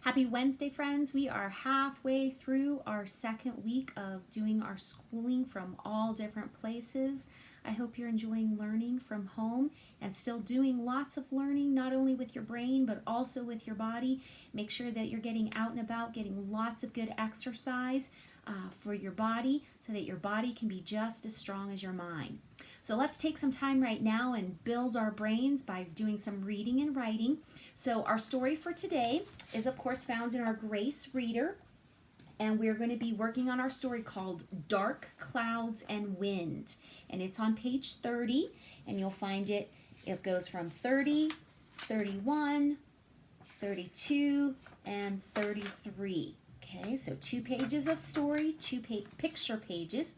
Happy Wednesday, friends. We are halfway through our second week of doing our schooling from all different places. I hope you're enjoying learning from home and still doing lots of learning, not only with your brain, but also with your body. Make sure that you're getting out and about, getting lots of good exercise for your body so that your body can be just as strong as your mind. So let's take some time right now and build our brains by doing some reading and writing. So our story for today is, of course, found in our Grace Reader, and we're going to be working on our story called Dark Clouds and Wind, and it's on page 30, and you'll find it goes from 30, 31, 32, and 33. Okay, so 2 pages of story, 2 picture pages.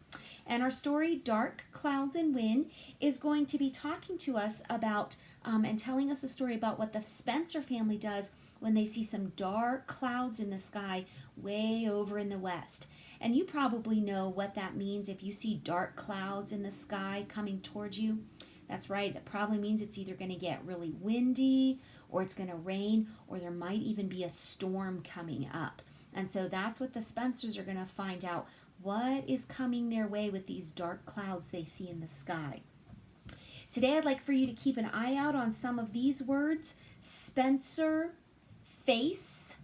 And our story, Dark Clouds and Wind, is going to be talking to us about and telling us the story about what the Spencer family does when they see some dark clouds in the sky way over in the west. And you probably know what that means if you see dark clouds in the sky coming towards you. That's right, it probably means it's either going to get really windy, or it's going to rain, or there might even be a storm coming up. And so that's what the Spencers are going to find out, what is coming their way with these dark clouds they see in the sky. Today I'd like for you to keep an eye out on some of these words: Spencer, face,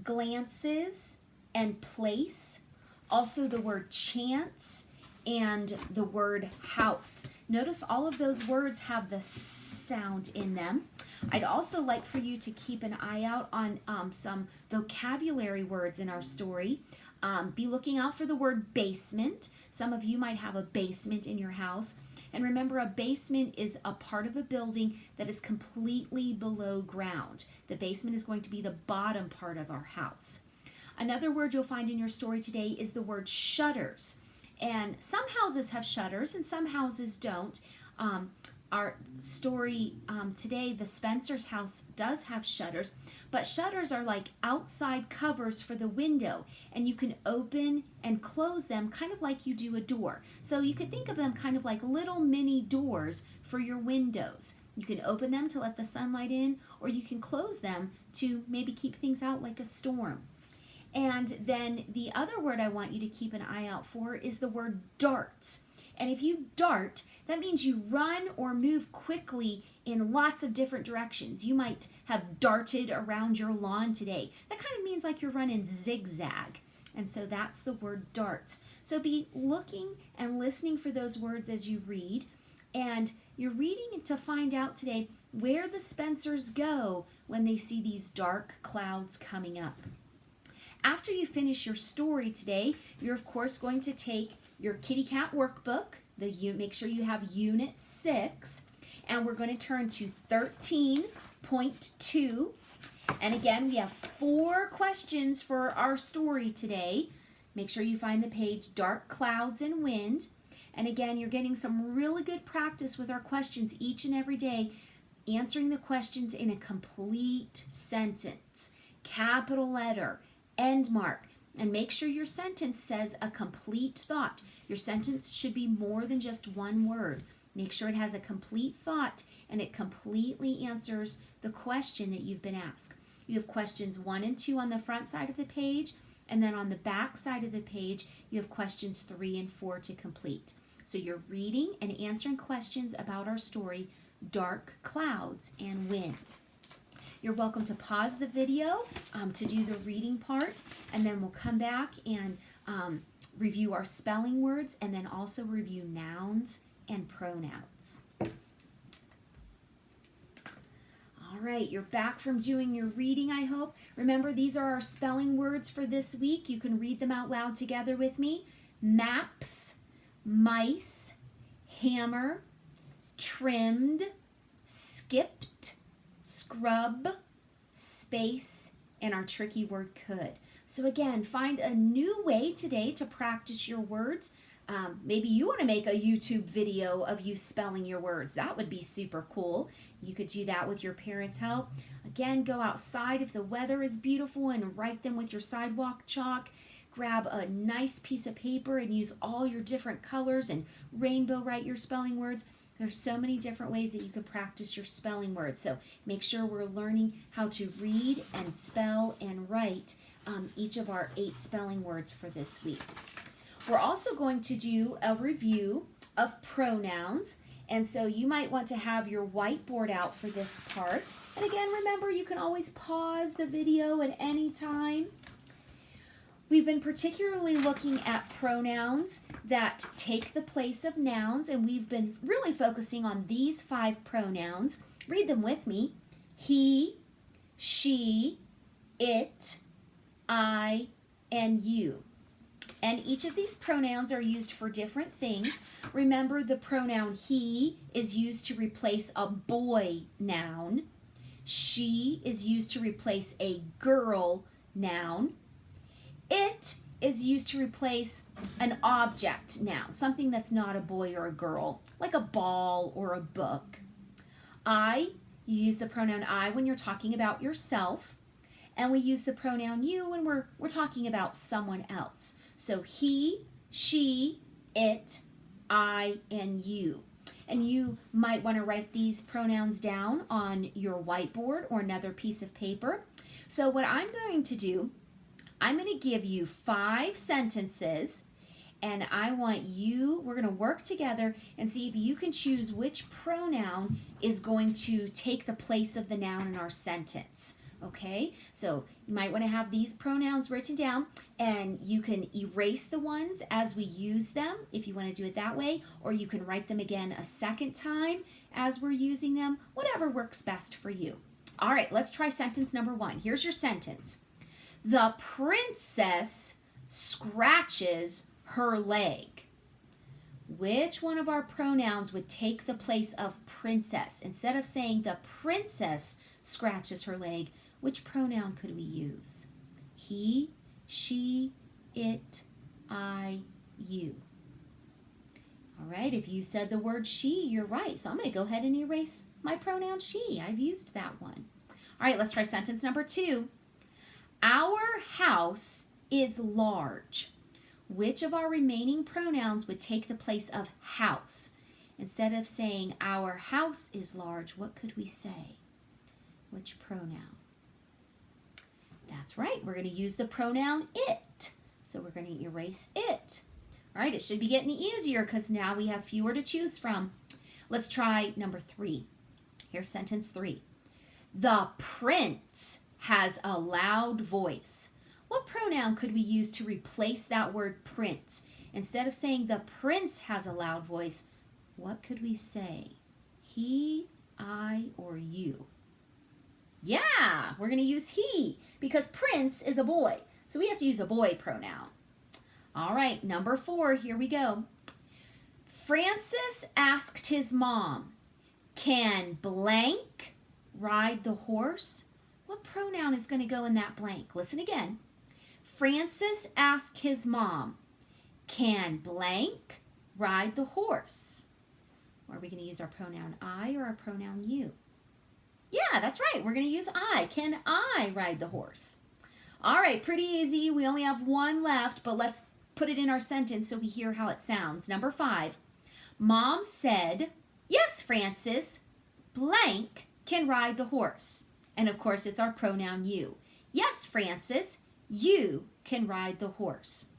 glances, and place. Also the word chance and the word house. Notice all of those words have the sound in them. I'd also like for you to keep an eye out on some vocabulary words in our story. Be looking out for the word basement. Some of you might have a basement in your house. And remember, a basement is a part of a building that is completely below ground. The basement is going to be the bottom part of our house. Another word you'll find in your story today is the word shutters. And some houses have shutters and some houses don't. Our story today, the Spencer's house does have shutters, but shutters are like outside covers for the window, and you can open and close them kind of like you do a door. So you could think of them kind of like little mini doors for your windows. You can open them to let the sunlight in, or you can close them to maybe keep things out like a storm. And then the other word I want you to keep an eye out for is the word darts. And if you dart, that means you run or move quickly in lots of different directions. You might have darted around your lawn today. That kind of means like you're running zigzag. And so that's the word darts. So be looking and listening for those words as you read. And you're reading to find out today where the Spencers go when they see these dark clouds coming up. After you finish your story today, you're of course going to take your Kitty Cat workbook. Make sure you have Unit 6. And we're going to turn to 13.2. And again, we have 4 questions for our story today. Make sure you find the page Dark Clouds and Wind. And again, you're getting some really good practice with our questions each and every day, answering the questions in a complete sentence, capital letter, end mark. And make sure your sentence says a complete thought. Your sentence should be more than just one word. Make sure it has a complete thought and it completely answers the question that you've been asked. You have questions 1 and 2 on the front side of the page, and then on the back side of the page, you have questions 3 and 4 to complete. So you're reading and answering questions about our story, Dark Clouds and Wind. You're welcome to pause the video to do the reading part, and then we'll come back and review our spelling words, and then also review nouns and pronouns. All right, you're back from doing your reading, I hope. Remember, these are our spelling words for this week. You can read them out loud together with me. Maps, mice, hammer, trimmed, skipped, scrub, space, and our tricky word could. So again, find a new way today to practice your words. Maybe you want to make a YouTube video of you spelling your words. That would be super cool. You could do that with your parents' help. Again, go outside if the weather is beautiful and write them with your sidewalk chalk. Grab a nice piece of paper and use all your different colors and rainbow write your spelling words. There's so many different ways that you can practice your spelling words. So make sure we're learning how to read and spell and write each of our 8 spelling words for this week. We're also going to do a review of pronouns. And so you might want to have your whiteboard out for this part. And again, remember, you can always pause the video at any time. We've been particularly looking at pronouns that take the place of nouns, and we've been really focusing on these 5 pronouns. Read them with me. He, she, it, I, and you. And each of these pronouns are used for different things. Remember, the pronoun he is used to replace a boy noun. She is used to replace a girl noun. It is used to replace an object noun, something that's not a boy or a girl, like a ball or a book. I, you use the pronoun I when you're talking about yourself, and we use the pronoun you when we're talking about someone else. So he, she, it, I, and you. And you might want to write these pronouns down on your whiteboard or another piece of paper. So what I'm going to do, I'm going to give you 5 sentences, and I want you, we're going to work together and see if you can choose which pronoun is going to take the place of the noun in our sentence. Okay, so you might want to have these pronouns written down, and you can erase the ones as we use them if you want to do it that way, or you can write them again a second time as we're using them, whatever works best for you. All right, let's try sentence number 1. Here's your sentence. The princess scratches her leg. Which one of our pronouns would take the place of princess? Instead of saying the princess scratches her leg, which pronoun could we use? He, she, it, I, you. All right, if you said the word she, you're right. So I'm going to go ahead and erase my pronoun she. I've used that one. All right, let's try sentence number 2. Our house is large. Which of our remaining pronouns would take the place of house? Instead of saying our house is large, what could we say? Which pronoun? That's right, we're going to use the pronoun it. So we're going to erase it. All right, it should be getting easier because now we have fewer to choose from. Let's try number 3. Here's sentence 3. The prince has a loud voice. What pronoun could we use to replace that word prince? Instead of saying the prince has a loud voice, what could we say? He, I, or you? Yeah, we're going to use he because prince is a boy. So we have to use a boy pronoun. All right, number 4, here we go. Francis asked his mom, can blank ride the horse? What pronoun is going to go in that blank? Listen again. Francis asked his mom, can blank ride the horse? Or are we going to use our pronoun I or our pronoun you? Yeah, that's right. We're going to use I. Can I ride the horse? All right, pretty easy. We only have 1 left, but let's put it in our sentence so we hear how it sounds. Number 5. Mom said, yes, Francis, blank can ride the horse. And of course, it's our pronoun you. Yes, Francis, you can ride the horse.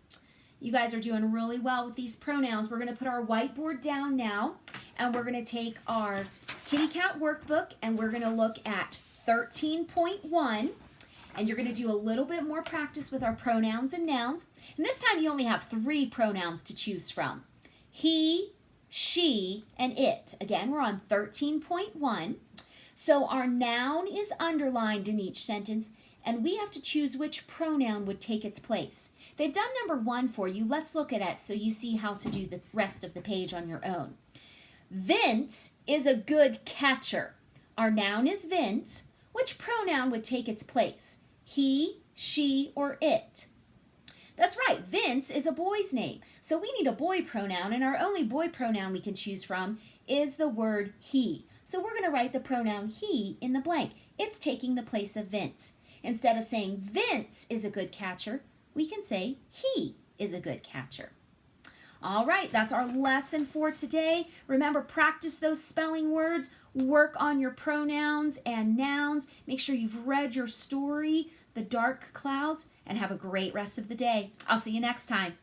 You guys are doing really well with these pronouns. We're going to put our whiteboard down now, and we're going to take our Kitty Cat workbook, and we're going to look at 13.1, and you're going to do a little bit more practice with our pronouns and nouns. And this time you only have 3 pronouns to choose from. He, she, and it. Again, we're on 13.1. So our noun is underlined in each sentence, and we have to choose which pronoun would take its place. They've done number 1 for you. Let's look at it so you see how to do the rest of the page on your own. Vince is a good catcher. Our noun is Vince. Which pronoun would take its place? He, she, or it? That's right, Vince is a boy's name. So we need a boy pronoun, and our only boy pronoun we can choose from is the word he. So we're going to write the pronoun he in the blank. It's taking the place of Vince. Instead of saying Vince is a good catcher, we can say he is a good catcher. All right, that's our lesson for today. Remember, practice those spelling words, work on your pronouns and nouns. Make sure you've read your story, The Dark Clouds, and have a great rest of the day. I'll see you next time.